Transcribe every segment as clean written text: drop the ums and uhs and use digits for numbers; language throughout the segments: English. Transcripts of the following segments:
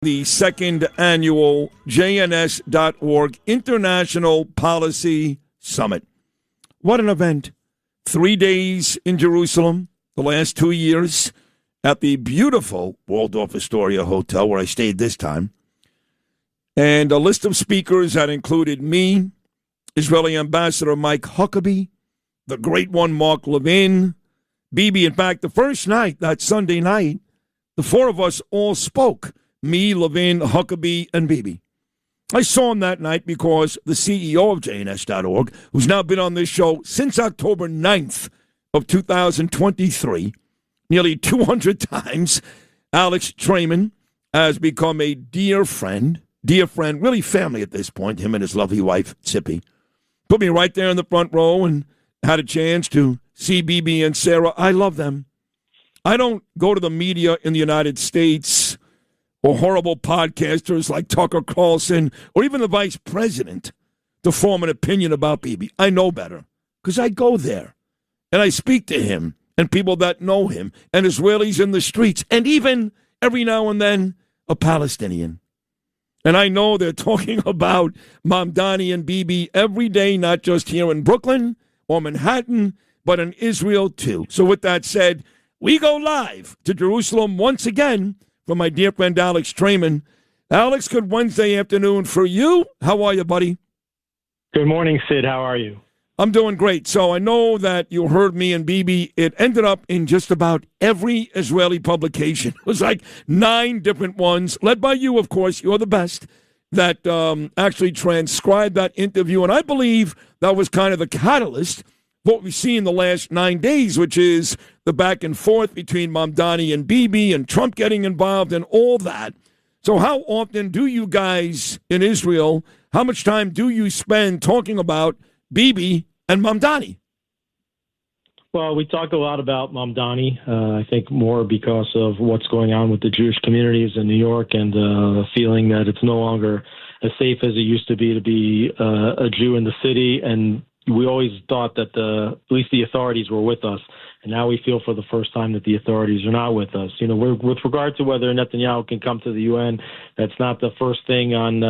The second annual JNS.org International Policy Summit. What an event. 3 days in Jerusalem, the last 2 years, at the beautiful Waldorf Astoria Hotel where I stayed this time. And a list of speakers that included me, Israeli Ambassador Mike Huckabee, the great one Mark Levin, Bibi. In fact, the first night, that Sunday night, the four of us all spoke. Me, Levin, Huckabee, and Bibi. I saw him that night because the CEO of JNS.org, who's now been on this show since October 9th of 2023, nearly 200 times, Alex Traiman, has become a dear friend, really family at this point, him and his lovely wife, Tzippi. Put me right there in the front row and had a chance to see Bibi and Sarah. I love them. I don't go to the media in the United States or horrible podcasters like Tucker Carlson or even the vice president to form an opinion about Bibi. I know better because I go there and I speak to him and people that know him and Israelis in the streets and even every now and then a Palestinian. And I know they're talking about Mamdani and Bibi every day, not just here in Brooklyn or Manhattan, but in Israel too. So with that said, we go live to Jerusalem once again from my dear friend Alex Traiman. Alex, good Wednesday afternoon for you. How are you, buddy? Good morning, Sid. How are you? I'm doing great. So I know that you heard me and Bibi. It ended up in just about every Israeli publication. It was like 9 different ones, led by you, of course. You're the best, that actually transcribed that interview. And I believe that was kind of the catalyst what we see in the last 9 days, which is the back and forth between Mamdani and Bibi and Trump getting involved and all that. So how often do you guys in Israel, how much time do you spend talking about Bibi and Mamdani? Well, we talk a lot about Mamdani, I think more because of what's going on with the Jewish communities in New York and the feeling that it's no longer as safe as it used to be a Jew in the city. And we always thought that at least the authorities were with us, and now we feel for the first time that the authorities are not with us. You know, with regard to whether Netanyahu can come to the UN, that's not the first thing on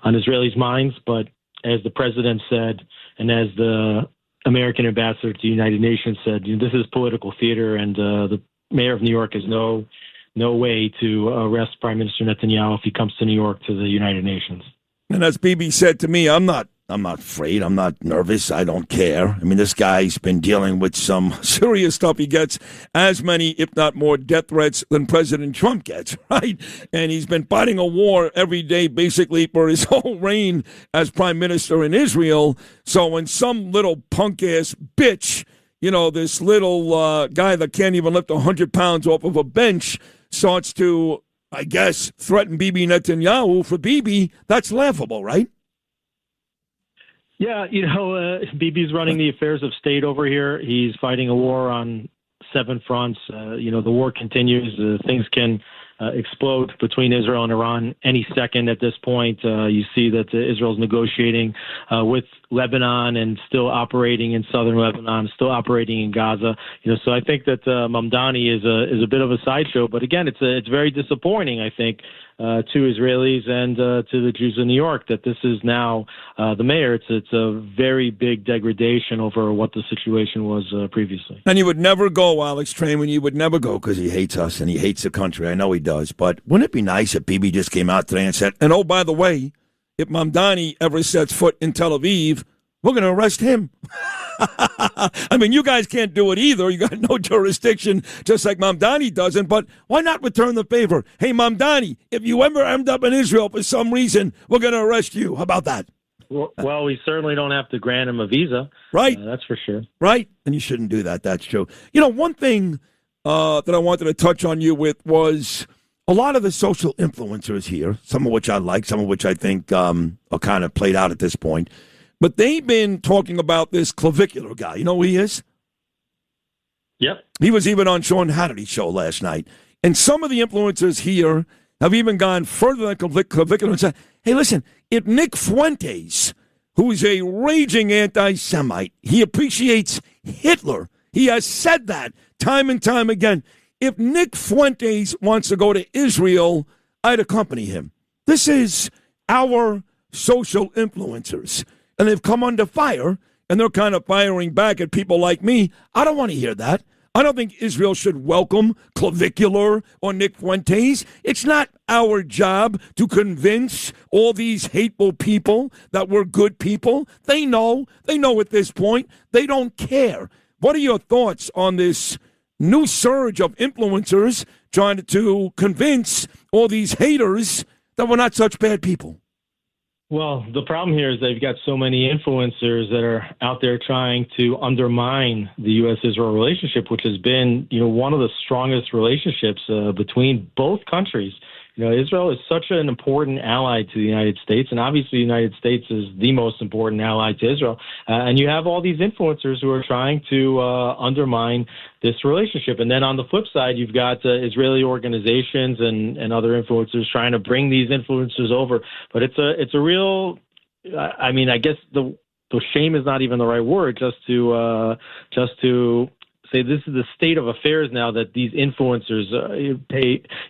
Israelis' minds. But as the president said, and as the American ambassador to the United Nations said, you know, this is political theater, and the mayor of New York has no way to arrest Prime Minister Netanyahu if he comes to New York to the United Nations. And as Bibi said to me, I'm not afraid. I'm not nervous. I don't care. I mean, this guy's been dealing with some serious stuff. He gets as many, if not more, death threats than President Trump gets, right? And he's been fighting a war every day, basically, for his whole reign as prime minister in Israel. So when some little punk-ass bitch, you know, this little guy that can't even lift 100 pounds off of a bench starts to, I guess, threaten Bibi Netanyahu for Bibi, that's laughable, right? Yeah, you know, Bibi's running the affairs of state over here. He's fighting a war on 7 fronts. You know, the war continues. Things can explode between Israel and Iran any second at this point. You see that Israel's negotiating with Lebanon and still operating in southern Lebanon, still operating in Gaza. You know, so I think that Mamdani is a bit of a sideshow. But again, it's very disappointing, I think, to Israelis and to the Jews in New York that this is now the mayor. It's a very big degradation over what the situation was previously. And you would never go, Alex Traiman. You would never go because he hates us and he hates the country. I know he does. But wouldn't it be nice if Bibi just came out today and said, and oh, by the way, if Mamdani ever sets foot in Tel Aviv, we're going to arrest him. I mean, you guys can't do it either. You got no jurisdiction, just like Mamdani doesn't. But why not return the favor? Hey, Mamdani, if you ever end up in Israel for some reason, we're going to arrest you. How about that? Well, we certainly don't have to grant him a visa. Right. That's for sure. Right. And you shouldn't do that. That's true. You know, one thing that I wanted to touch on you with was a lot of the social influencers here, some of which I like, some of which I think are kind of played out at this point. But they've been talking about this clavicular guy. You know who he is? Yep. He was even on Sean Hannity's show last night. And some of the influencers here have even gone further than clavicular and said, hey, listen, if Nick Fuentes, who is a raging anti-Semite, he appreciates Hitler. He has said that time and time again. If Nick Fuentes wants to go to Israel, I'd accompany him. This is our social influencers, and they've come under fire, and they're kind of firing back at people like me. I don't want to hear that. I don't think Israel should welcome Clavicular or Nick Fuentes. It's not our job to convince all these hateful people that we're good people. They know at this point. They don't care. What are your thoughts on this new surge of influencers trying to convince all these haters that we're not such bad people? Well, the problem here is they've got so many influencers that are out there trying to undermine the U.S.-Israel relationship, which has been, one of the strongest relationships between both countries. Israel is such an important ally to the United States, and obviously the United States is the most important ally to Israel. And you have all these influencers who are trying to undermine this relationship. And then on the flip side, you've got Israeli organizations and other influencers trying to bring these influencers over. But it's a real, I guess the shame is not even the right word, just to say this is the state of affairs now, that these influencers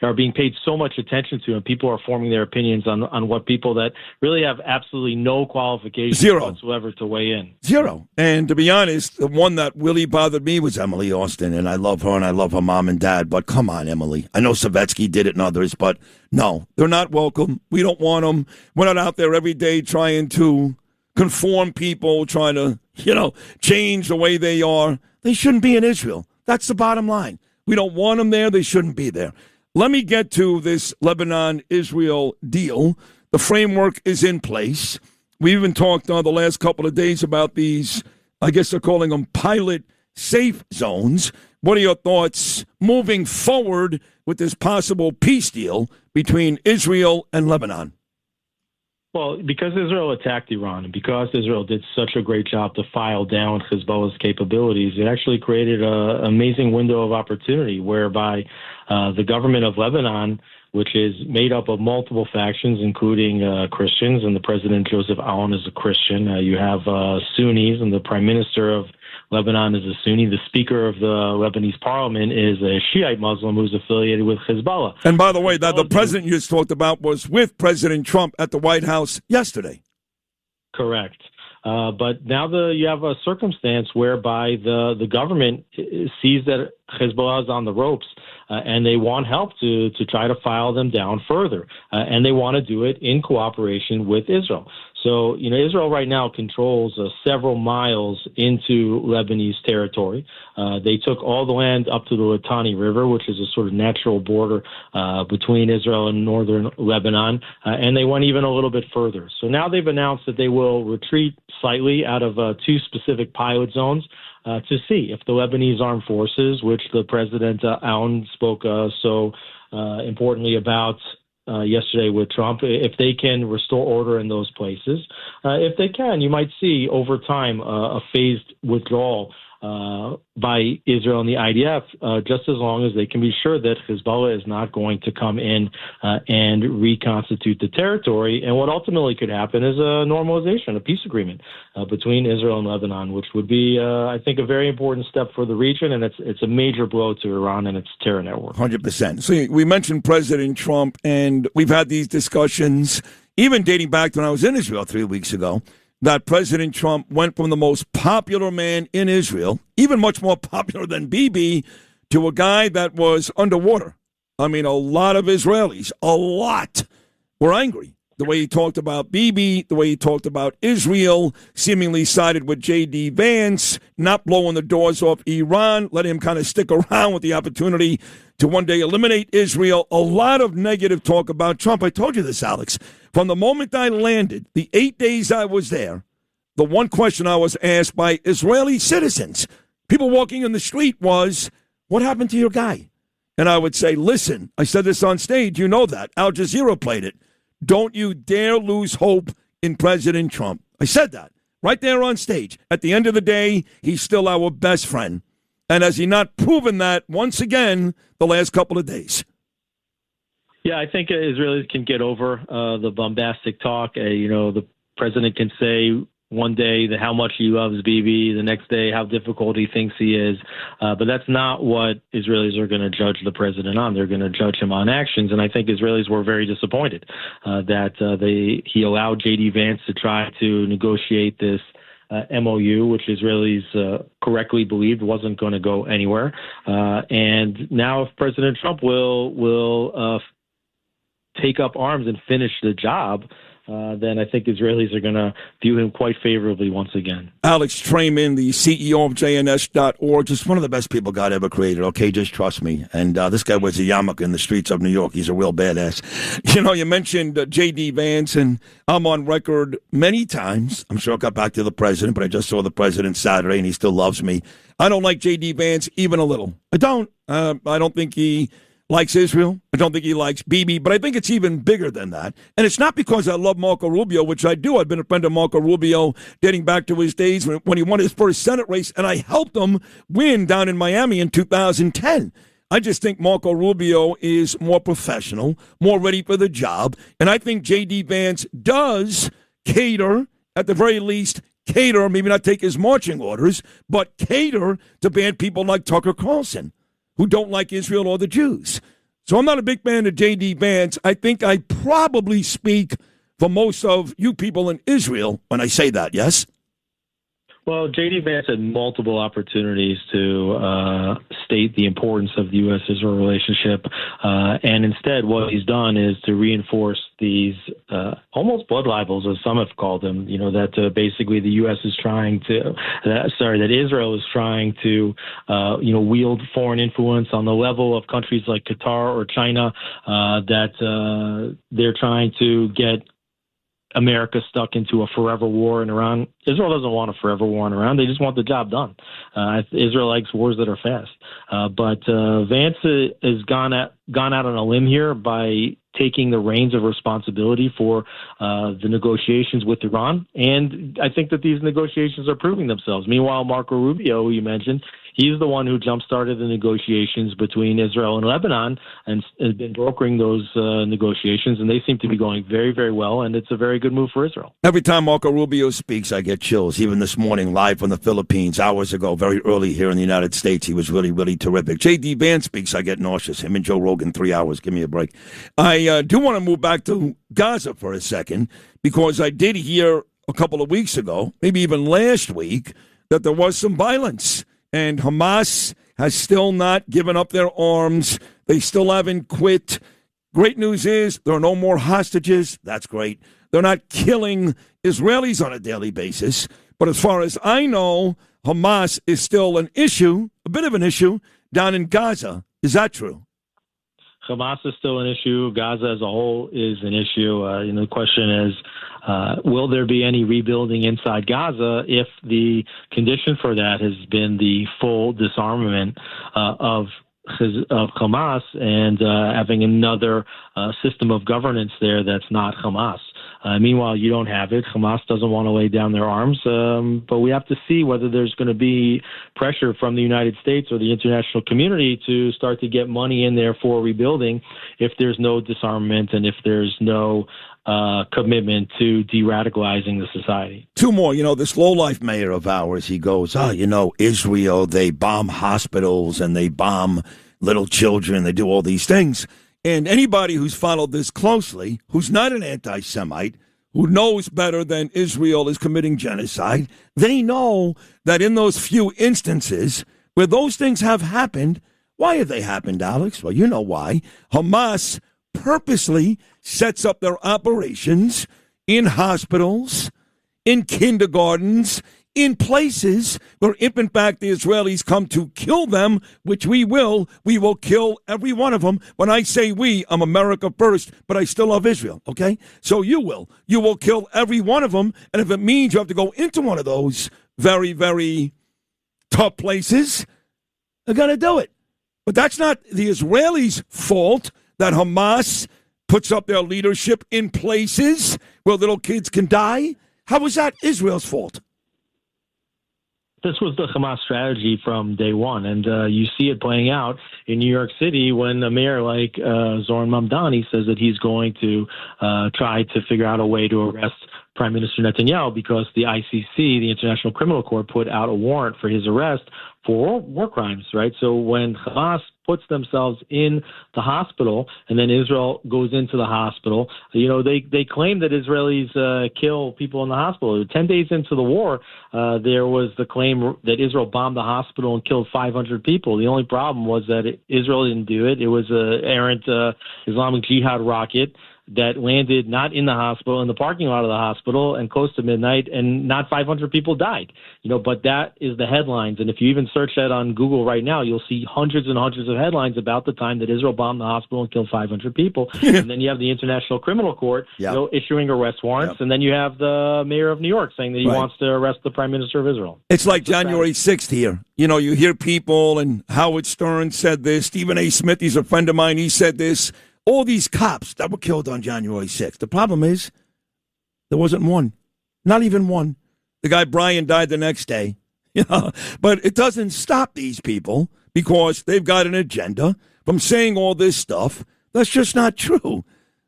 are being paid so much attention to, and people are forming their opinions on what people that really have absolutely no qualifications whatsoever to weigh in. Zero. And to be honest, the one that really bothered me was Emily Austin, and I love her and I love her mom and dad, but come on, Emily. I know Savetsky did it and others, but no, they're not welcome. We don't want them. We're not out there every day trying to conform people, trying to, change the way they are. They shouldn't be in Israel. That's the bottom line. We don't want them there. They shouldn't be there. Let me get to this Lebanon-Israel deal. The framework is in place. We even talked the last couple of days about these, I guess they're calling them pilot safe zones. What are your thoughts moving forward with this possible peace deal between Israel and Lebanon? Well, because Israel attacked Iran and because Israel did such a great job to file down Hezbollah's capabilities, it actually created an amazing window of opportunity whereby the government of Lebanon, which is made up of multiple factions, including Christians, and the president, Joseph Aoun, is a Christian. You have Sunnis, and the prime minister of Lebanon is a Sunni. The speaker of the Lebanese parliament is a Shiite Muslim who's affiliated with Hezbollah. And by the way, that the president you just talked about was with President Trump at the White House yesterday. Correct. But now you have a circumstance whereby the government sees that Hezbollah is on the ropes, and they want help to try to file them down further. And they want to do it in cooperation with Israel. So, Israel right now controls several miles into Lebanese territory. They took all the land up to the Litani River, which is a sort of natural border between Israel and northern Lebanon, and they went even a little bit further. So now they've announced that they will retreat slightly out of two specific pilot zones to see if the Lebanese armed forces, which the President Aoun spoke so importantly about yesterday with Trump, if they can restore order in those places. If they can, you might see over time a phased withdrawal by Israel and the IDF, just as long as they can be sure that Hezbollah is not going to come in and reconstitute the territory. And what ultimately could happen is a normalization, a peace agreement between Israel and Lebanon, which would be, I think, a very important step for the region, and it's a major blow to Iran and its terror network. 100%. So we mentioned President Trump, and we've had these discussions, even dating back to when I was in Israel 3 weeks ago, that President Trump went from the most popular man in Israel, even much more popular than Bibi, to a guy that was underwater. I mean, a lot of Israelis, were angry. The way he talked about Bibi, the way he talked about Israel, seemingly sided with J.D. Vance, not blowing the doors off Iran, let him kind of stick around with the opportunity to one day eliminate Israel. A lot of negative talk about Trump. I told you this, Alex. From the moment I landed, the 8 days I was there, the one question I was asked by Israeli citizens, people walking in the street, was, what happened to your guy? And I would say, listen, I said this on stage, you know that. Al Jazeera played it. Don't you dare lose hope in President Trump. I said that right there on stage. At the end of the day, he's still our best friend. And has he not proven that once again the last couple of days? Yeah, I think Israelis can get over the bombastic talk. The president can say one day how much he loves Bibi, the next day how difficult he thinks he is. But that's not what Israelis are going to judge the president on. They're going to judge him on actions. And I think Israelis were very disappointed that he allowed J.D. Vance to try to negotiate this MOU, which Israelis correctly believed wasn't going to go anywhere. And now if President Trump will take up arms and finish the job, then I think Israelis are going to view him quite favorably once again. Alex Traiman, the CEO of JNS.org, just one of the best people God ever created, okay? Just trust me. And this guy wears a yarmulke in the streets of New York. He's a real badass. You know, you mentioned J.D. Vance, and I'm on record many times. I'm sure I'll get back to the president, but I just saw the president Saturday, and he still loves me. I don't like J.D. Vance even a little. I don't. I don't think he likes Israel. I don't think he likes Bibi, but I think it's even bigger than that. And it's not because I love Marco Rubio, which I do. I've been a friend of Marco Rubio dating back to his days when he won his first Senate race, and I helped him win down in Miami in 2010. I just think Marco Rubio is more professional, more ready for the job, and I think J.D. Vance does cater, at the very least, maybe not take his marching orders, but cater to ban people like Tucker Carlson, who don't like Israel or the Jews. So I'm not a big fan of J.D. Vance. I think I probably speak for most of you people in Israel when I say that, yes? Well, J.D. Vance had multiple opportunities to state the importance of the U.S.-Israel relationship, and instead what he's done is to reinforce these almost blood libels, as some have called them, you know, that basically the U.S. is trying to, that Israel is trying to, wield foreign influence on the level of countries like Qatar or China, that they're trying to get America stuck into a forever war in Iran. Israel doesn't want a forever war in Iran. They just want the job done. Israel likes wars that are fast. But Vance has gone out on a limb here by taking the reins of responsibility for the negotiations with Iran. And I think that these negotiations are proving themselves. Meanwhile, Marco Rubio, who you mentioned, he's the one who jump-started the negotiations between Israel and Lebanon and has been brokering those negotiations, and they seem to be going very, very well, and it's a very good move for Israel. Every time Marco Rubio speaks, I get chills. Even this morning, live from the Philippines, hours ago, very early here in the United States, he was really, really terrific. J.D. Vance speaks, I get nauseous. Him and Joe Rogan, 3 hours. Give me a break. I do want to move back to Gaza for a second, because I did hear a couple of weeks ago, maybe even last week, that there was some violence. And Hamas has still not given up their arms. They still haven't quit. Great news is there are no more hostages. That's great. They're not killing Israelis on a daily basis. But as far as I know, Hamas is still an issue, a bit of an issue, down in Gaza. Is that true? Hamas is still an issue. Gaza as a whole is an issue. The question is, will there be any rebuilding inside Gaza if the condition for that has been the full disarmament of Hamas and having another system of governance there that's not Hamas? Meanwhile, you don't have it. Hamas doesn't want to lay down their arms, but we have to see whether there's going to be pressure from the United States or the international community to start to get money in there for rebuilding if there's no disarmament and if there's no commitment to de-radicalizing the society. Two more. This low-life mayor of ours, he goes, Israel, they bomb hospitals and they bomb little children. They do all these things. And anybody who's followed this closely, who's not an anti-Semite, who knows better than Israel is committing genocide, they know that in those few instances where those things have happened, why have they happened, Alex? Well, you know why. Hamas purposely sets up their operations in hospitals, in kindergartens, in places where if in fact the Israelis come to kill them, which we will kill every one of them. When I say we, I'm America first, but I still love Israel, okay? So you will kill every one of them, and if it means you have to go into one of those very, very tough places, they're going to do it. But that's not the Israelis' fault that Hamas puts up their leadership in places where little kids can die. How is that Israel's fault? This was the Hamas strategy from day one, and you see it playing out in New York City when a mayor like Zoran Mamdani says that he's going to try to figure out a way to arrest Prime Minister Netanyahu because the ICC, the International Criminal Court, put out a warrant for his arrest for war crimes, right? So when Hamas puts themselves in the hospital and then Israel goes into the hospital, they claim that Israelis kill people in the hospital. 10 days into the war, there was the claim that Israel bombed the hospital and killed 500 people. The only problem was that Israel didn't do it. It was an errant Islamic Jihad rocket that landed not in the hospital, in the parking lot of the hospital, and close to midnight, and not 500 people died. But that is the headlines. And if you even search that on Google right now, you'll see hundreds and hundreds of headlines about the time that Israel bombed the hospital and killed 500 people. And then you have the International Criminal Court issuing arrest warrants. And then you have the mayor of New York saying that he wants to arrest the Prime Minister of Israel. It's like January 6th here. You hear people, and Howard Stern said this. Stephen A. Smith, he's a friend of mine, he said this. All these cops that were killed on January 6th. The problem is there wasn't one. Not even one. The guy Brian died the next day. But it doesn't stop these people because they've got an agenda from saying all this stuff. That's just not true.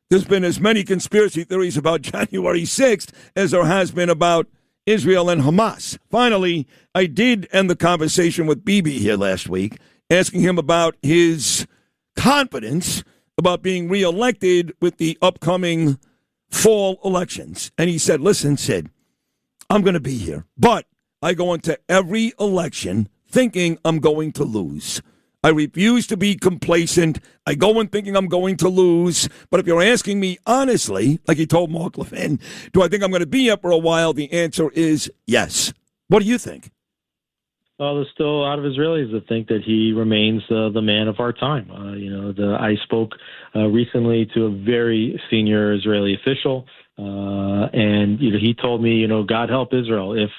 There's been as many conspiracy theories about January 6th as there has been about Israel and Hamas. Finally, I did end the conversation with Bibi here last week, asking him about his confidence about being reelected with the upcoming fall elections. And he said, listen, Sid, I'm going to be here, but I go into every election thinking I'm going to lose. I refuse to be complacent. I go in thinking I'm going to lose. But if you're asking me honestly, like he told Mark Levin, do I think I'm going to be here for a while? The answer is yes. What do you think? Well, there's still a lot of Israelis that think that he remains the man of our time. I spoke recently to a very senior Israeli official, and he told me, God help Israel if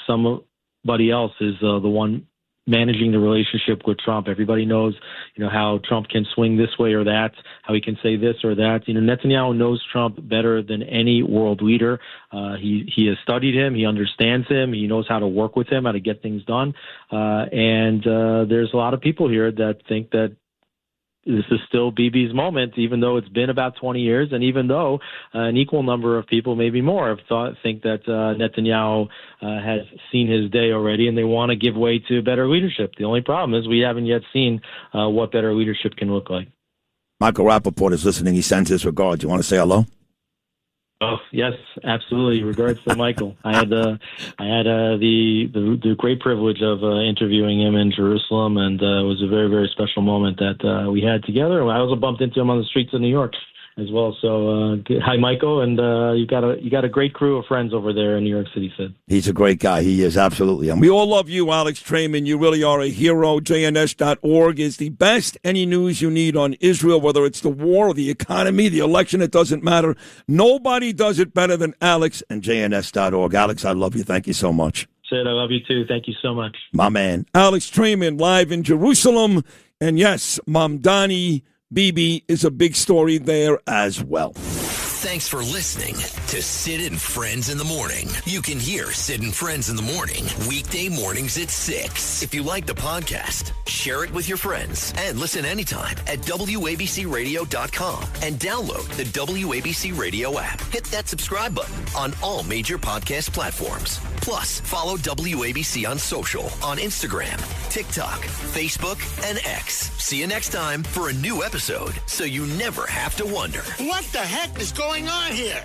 somebody else is the one managing the relationship with Trump. Everybody knows, how Trump can swing this way or that, how he can say this or that. Netanyahu knows Trump better than any world leader. He has studied him. He understands him. He knows how to work with him, how to get things done. And there's a lot of people here that think that this is still Bibi's moment, even though it's been about 20 years, and even though an equal number of people, maybe more, think that Netanyahu has seen his day already, and they want to give way to better leadership. The only problem is we haven't yet seen what better leadership can look like. Michael Rappaport is listening. He sends his regards. You want to say hello? Oh, yes, absolutely. Regards to Michael. I had the great privilege of interviewing him in Jerusalem, and it was a very, very special moment that we had together. I also bumped into him on the streets of New York as well. So, hi, Michael, and you got a great crew of friends over there in New York City, Sid. He's a great guy. He is, absolutely. And we all love you, Alex Traiman. You really are a hero. JNS.org is the best. Any news you need on Israel, whether it's the war or the economy, the election, it doesn't matter. Nobody does it better than Alex and JNS.org. Alex, I love you. Thank you so much. Sid, I love you too. Thank you so much. My man. Alex Traiman, live in Jerusalem. And yes, Mamdani Bibi is a big story there as well. Thanks for listening to Sid and Friends in the Morning. You can hear Sid and Friends in the Morning weekday mornings at 6. If you like the podcast, share it with your friends and listen anytime at WABCRadio.com and download the WABC Radio app. Hit that subscribe button on all major podcast platforms. Plus, follow WABC on social on Instagram, TikTok, Facebook, and X. See you next time for a new episode so you never have to wonder. What the heck is going on here?